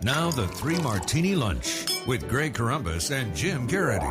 Now the Three Martini Lunch with Greg Corombos and Jim Garrity.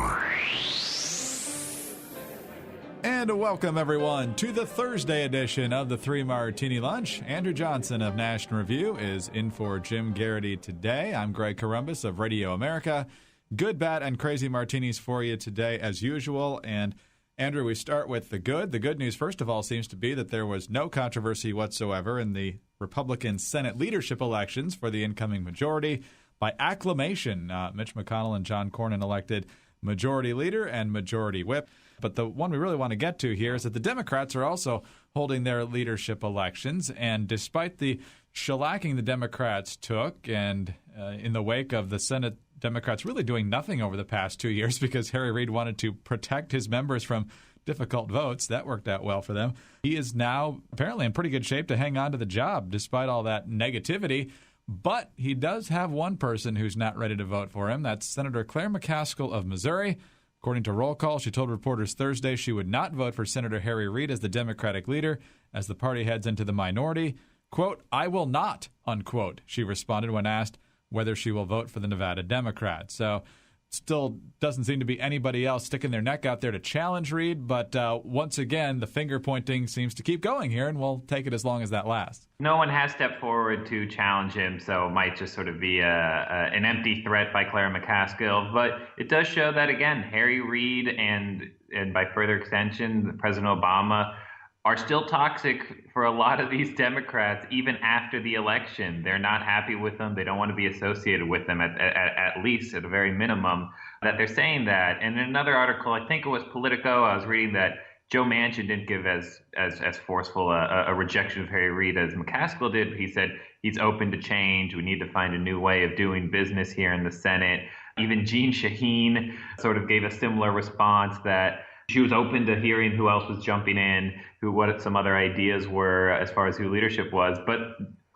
And welcome, everyone, to the Thursday edition of the Three Martini Lunch. Andrew Johnson of National Review is in for Jim Garrity today. I'm Greg Corombos of Radio America. Good, bad, and crazy martinis for you today, as usual. And, Andrew, we start with the good. The good news, first of all, seems to be that there was no controversy whatsoever in the Republican Senate leadership elections for the incoming majority. By acclamation, Mitch McConnell and John Cornyn elected Majority Leader and Majority Whip. But the one we really want to get to here is that the Democrats are also holding their leadership elections. And despite the shellacking the Democrats took, and in the wake of the Senate Democrats really doing nothing over the past 2 years because Harry Reid wanted to protect his members from difficult votes. That worked out well for them. He is now apparently in pretty good shape to hang on to the job despite all that negativity. But he does have one person who's not ready to vote for him. That's Senator Clair McCaskill of Missouri. According to roll call, she told reporters Thursday she would not vote for Senator Harry Reid as the Democratic leader as the party heads into the minority. Quote, "I will not," unquote, she responded when asked whether she will vote for the Nevada Democrats. So still doesn't seem to be anybody else sticking their neck out there to challenge Reid. But once again, the finger pointing seems to keep going here, and we'll take it as long as that lasts. No one has stepped forward to challenge him, so it might just sort of be an empty threat by Clair McCaskill. But it does show that, again, Harry Reid and by further extension, President Obama are still toxic for a lot of these Democrats, even after the election. They're not happy with them. They don't want to be associated with them, at least at a very minimum, that they're saying that. And in another article, I think it was Politico, I was reading that Joe Manchin didn't give as forceful a rejection of Harry Reid as McCaskill did. He said he's open to change. We need to find a new way of doing business here in the Senate. Even Jean Shaheen sort of gave a similar response that she was open to hearing who else was jumping in, what some other ideas were as far as who leadership was. But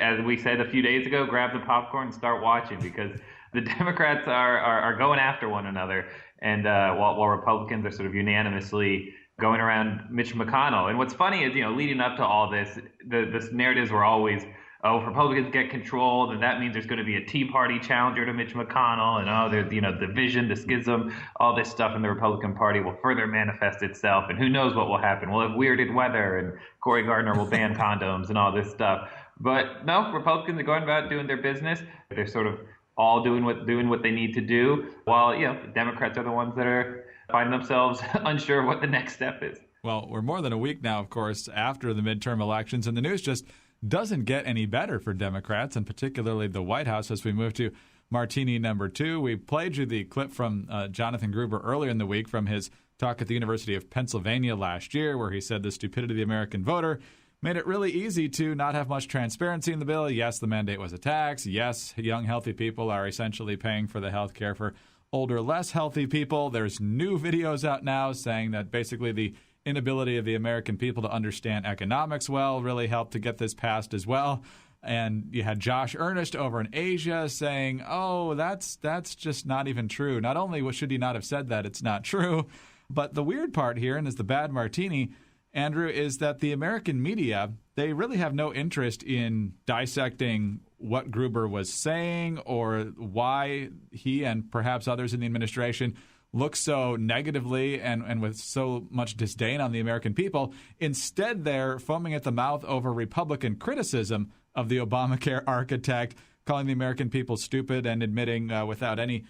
as we said a few days ago, grab the popcorn and start watching, because the Democrats are going after one another. And while Republicans are sort of unanimously going around Mitch McConnell. And what's funny is, leading up to all this, the narratives were always, if Republicans get control, then that means there's going to be a Tea Party challenger to Mitch McConnell, and there's division, the schism, all this stuff in the Republican Party will further manifest itself, and who knows what will happen. We'll have weirded weather, and Cory Gardner will ban condoms, and all this stuff. But no, Republicans are going about doing their business. They're sort of all doing what they need to do, while the Democrats are the ones that are finding themselves unsure of what the next step is. Well, we're more than a week now, of course, after the midterm elections, and the news just doesn't get any better for Democrats, and particularly the White House, as we move to Martini number 2. We played you the clip from Jonathan Gruber earlier in the week from his talk at the University of Pennsylvania last year, where he said the stupidity of the American voter made it really easy to not have much transparency in the bill. Yes, the mandate was a tax. Yes, young, healthy people are essentially paying for the health care for older, less healthy people. There's new videos out now saying that basically the inability of the American people to understand economics well really helped to get this passed as well. And you had Josh Earnest over in Asia saying, that's just not even true. Not only should he not have said that, it's not true. But the weird part here, and is the bad martini, Andrew, is that the American media, they really have no interest in dissecting what Gruber was saying or why he and perhaps others in the administration look so negatively and with so much disdain on the American people. Instead, they're foaming at the mouth over Republican criticism of the Obamacare architect, calling the American people stupid and admitting without any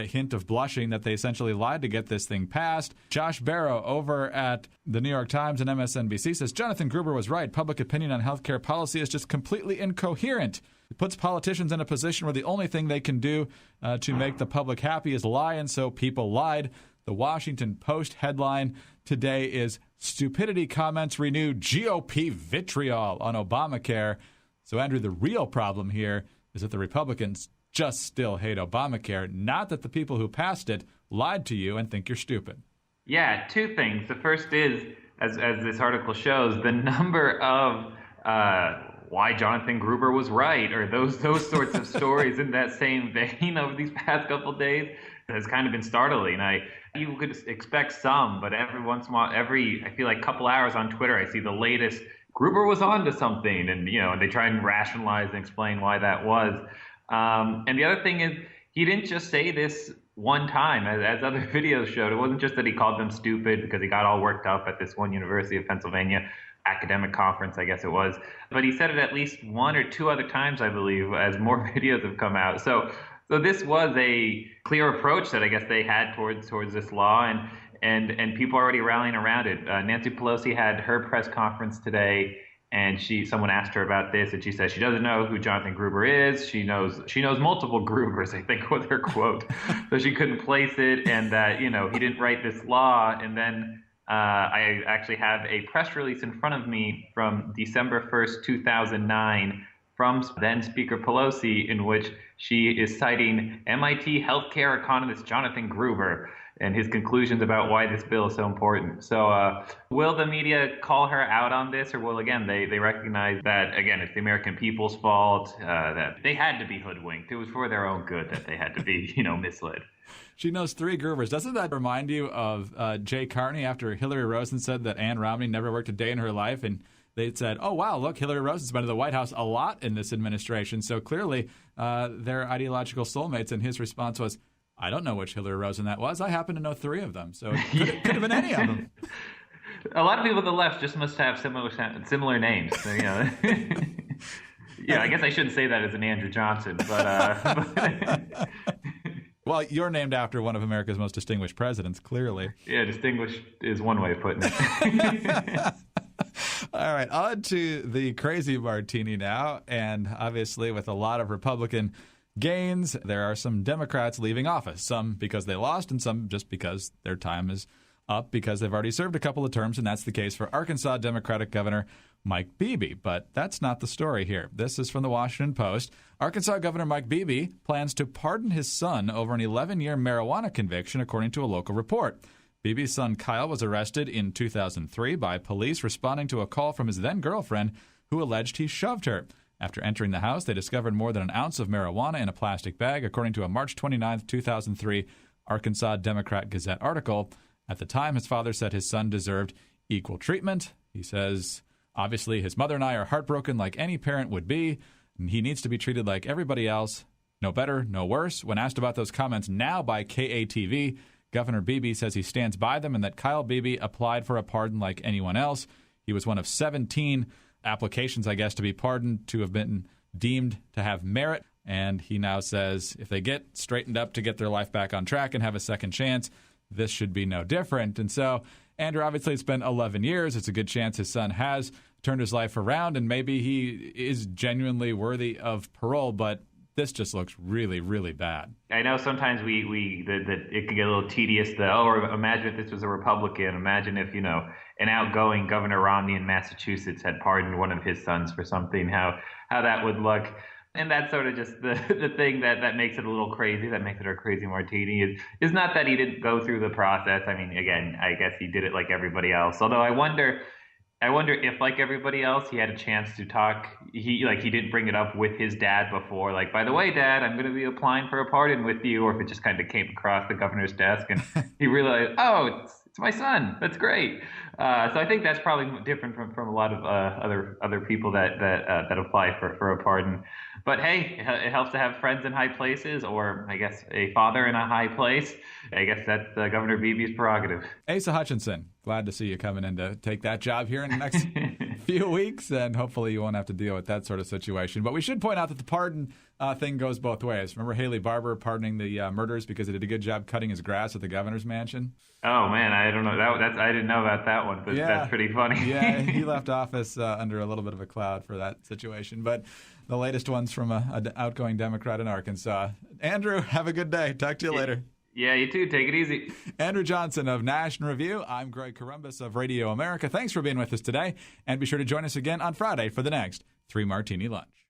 hint of blushing that they essentially lied to get this thing passed. Josh Barrow over at the New York Times and MSNBC says, Jonathan Gruber was right. Public opinion on health care policy is just completely incoherent. It puts politicians in a position where the only thing they can do to make the public happy is lie, and so people lied. The Washington Post headline today is Stupidity Comments Renew GOP Vitriol on Obamacare. So, Andrew, the real problem here is that the Republicans just still hate Obamacare, not that the people who passed it lied to you and think you're stupid. Yeah, two things. The first is, as this article shows, the number of why Jonathan Gruber was right, or those sorts of stories in that same vein over these past couple of days has kind of been startling. You could expect some, but every once in a while, I feel like couple hours on Twitter, I see the latest Gruber was onto something, and they try and rationalize and explain why that was. And the other thing is, he didn't just say this one time, as other videos showed. It wasn't just that he called them stupid because he got all worked up at this one University of Pennsylvania academic conference, I guess it was. But he said it at least one or two other times, I believe, as more videos have come out. So this was a clear approach that I guess they had towards this law, and people are already rallying around it. Nancy Pelosi had her press conference today, and someone asked her about this, and she said she doesn't know who Jonathan Gruber is. She knows multiple Grubers, I think was her quote. So she couldn't place it, and that he didn't write this law. And then I actually have a press release in front of me from December 1st, 2009, from then Speaker Pelosi, in which she is citing MIT healthcare economist Jonathan Gruber and his conclusions about why this bill is so important. So will the media call her out on this, or will, again, they recognize that, again, it's the American people's fault, that they had to be hoodwinked. It was for their own good that they had to be, misled. She knows three Grubers. Doesn't that remind you of Jay Carney after Hillary Rosen said that Ann Romney never worked a day in her life? And they said, oh, wow, look, Hillary Rosen's been to the White House a lot in this administration. So clearly they're ideological soulmates. And his response was, I don't know which Hillary Rosen that was. I happen to know three of them. So it could have been any of them. A lot of people on the left just must have similar names. So, yeah, I guess I shouldn't say that as an Andrew Johnson. But well, you're named after one of America's most distinguished presidents, clearly. Yeah, distinguished is one way of putting it. All right, on to the crazy martini now. And obviously, with a lot of Republican gains, there are some Democrats leaving office, some because they lost and some just because their time is up because they've already served a couple of terms, and that's the case for Arkansas Democratic Governor Mike Beebe. But that's not the story here. This is from the Washington Post. Arkansas Governor Mike Beebe plans to pardon his son over an 11-year marijuana conviction, according to a local report. Beebe's son Kyle was arrested in 2003 by police responding to a call from his then-girlfriend who alleged he shoved her. After entering the house, they discovered more than an ounce of marijuana in a plastic bag, according to a March 29, 2003 Arkansas Democrat-Gazette article. At the time, his father said his son deserved equal treatment. He says, obviously, his mother and I are heartbroken like any parent would be, and he needs to be treated like everybody else. No better, no worse. When asked about those comments now by KATV, Governor Beebe says he stands by them and that Kyle Beebe applied for a pardon like anyone else. He was one of 17 applications, I guess, to be pardoned, to have been deemed to have merit. And he now says if they get straightened up to get their life back on track and have a second chance, this should be no different. And so, Andrew, obviously it's been 11 years. It's a good chance his son has turned his life around, and maybe he is genuinely worthy of parole, but this just looks really, really bad. I know sometimes it can get a little tedious. Imagine if this was a Republican. Imagine if, an outgoing Governor Romney in Massachusetts had pardoned one of his sons for something, how that would look. And that's sort of just the thing that makes it a little crazy, that makes it our crazy martini, is not that he didn't go through the process. I mean, again, I guess he did it like everybody else. Although I wonder if, like everybody else, he had a chance to talk. He didn't bring it up with his dad before. Like, by the way, Dad, I'm going to be applying for a pardon with you. Or if it just kind of came across the governor's desk and he realized, oh, it's my son. That's great. So I think that's probably different from a lot of other people that apply for a pardon. But hey, it helps to have friends in high places, or I guess a father in a high place. I guess that's Governor Beebe's prerogative. Asa Hutchinson, glad to see you coming in to take that job here in the next few weeks, and hopefully you won't have to deal with that sort of situation. But we should point out that the pardon thing goes both ways. Remember Haley Barbour pardoning the murderers because he did a good job cutting his grass at the governor's mansion? Oh man, I don't know. I didn't know about that one, but that's pretty funny. Yeah, he left office under a little bit of a cloud for that situation. But the latest one's from an outgoing Democrat in Arkansas. Andrew, have a good day. Talk to you later. Yeah, you too. Take it easy. Andrew Johnson of National Review. I'm Greg Corombos of Radio America. Thanks for being with us today. And be sure to join us again on Friday for the next 3 Martini Lunch.